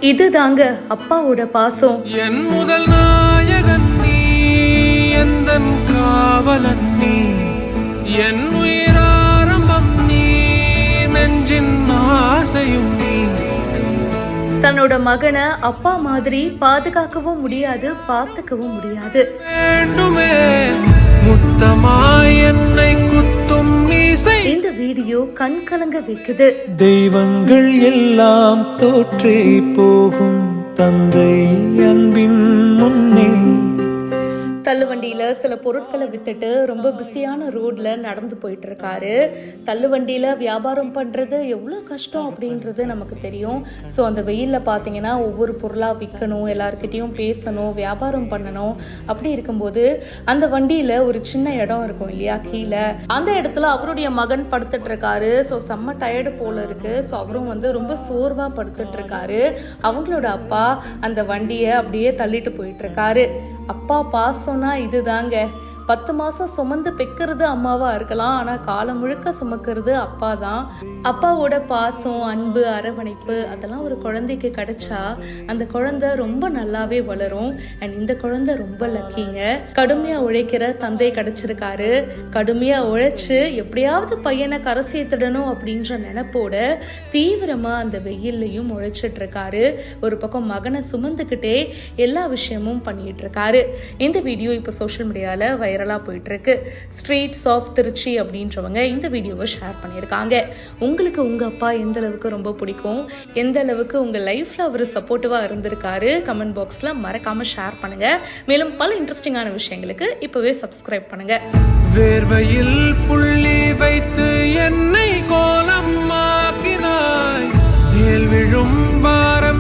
இதுதாங்க அப்பாவோட பாசம். என் முதல் நாயகன் நீ, எந்தன் காவலன் நீ, என் உயிராரம்பம் நீ, நெஞ்சின் ஆசையும் நீ. தன்னோட மகனை அப்பா மாதிரி பாதுகாக்கவும் முடியாது, பார்த்துக்கவும் முடியாது. வேண்டுமே முத்தமாய் என்னை குத்தும் மீசை. இந்த வீடியோ கண் கலங்க வைக்குது. தெய்வங்கள் எல்லாம் தோற்றே போகும் தந்தை அன்பின் முன்னே. தள்ளுவண்டியில சில பொருட்களை வித்துட்டு ரொம்ப பிஸியான ரோட்ல நடந்து போயிட்டு இருக்காரு. தள்ளுவண்டியில வியாபாரம் பண்றது எவ்வளோ கஷ்டம் அப்படின்றது நமக்கு தெரியும். ஸோ அந்த வெயில்ல பார்த்தீங்கன்னா ஒவ்வொரு பொருளாக விற்கணும், எல்லாருக்கிட்டையும் பேசணும், வியாபாரம் பண்ணணும். அப்படி இருக்கும்போது அந்த வண்டியில ஒரு சின்ன இடம் இருக்கும் இல்லையா கீழே, அந்த இடத்துல அவருடைய மகன் படுத்துட்டு இருக்காரு. ஸோ செம்ம டயர்டு போல இருக்கு. ஸோ அவரும் ரொம்ப சோர்வா படுத்துட்டு இருக்காரு. அவங்களோட அப்பா அந்த வண்டியை அப்படியே தள்ளிட்டு போயிட்டு இருக்காரு. அப்பா பாசம்னா இதுதாங்க. 10 மாசம் சுமந்து பெக்கிறது அம்மாவா இருக்கலாம், ஆனா காலம் முழுக்க சுமக்கிறது அப்பா தான். அப்பாவோட பாசம், அன்பு, அரவணைப்பு அதெல்லாம் ஒரு குழந்தைக்கு கிடைச்சா அந்த குழந்தை ரொம்ப நல்லாவே வளரும். அண்ட் இந்த குழந்தை ரொம்ப லக்கிங்க. கடுமையா உழைக்கிற தந்தை கிடைச்சிருக்காரு. கடுமையா உழைச்சு எப்படியாவது பையனை கரை சேர்த்துடணும் அப்படின்ற நினைப்போட தீவிரமா அந்த வெயில்லையும் உழைச்சிட்டு இருக்காரு. ஒரு பக்கம் மகனை சுமந்துக்கிட்டே எல்லா விஷயமும் பண்ணிட்டு இருக்காரு. இந்த வீடியோ இப்போ சோஷியல் மீடியால வைரலா போயிட்டு இருக்கு. ஸ்ட்ரீட்ஸ் ஆஃப் திருச்சி அப்படின்றவங்க இந்த வீடியோவை ஷேர் பண்ணியிருக்காங்க. உங்களுக்கு உங்க அப்பா எந்த அளவுக்கு ரொம்ப பிடிக்கும், எந்த அளவுக்கு உங்க லைஃப்ல அவர் சப்போர்ட்டிவா இருந்திருக்காரு, கமெண்ட் பாக்ஸ்ல மறக்காம ஷேர் பண்ணுங்க. மேலும் பல இன்ட்ரெஸ்டிங்கான விஷயங்களுக்கு இப்பவே சப்ஸ்கிரைப் பண்ணுங்க. வேர்வையில் புள்ளி வைத்து என்னை கோலம் ஆக்கினாய், மேல் விழும் பார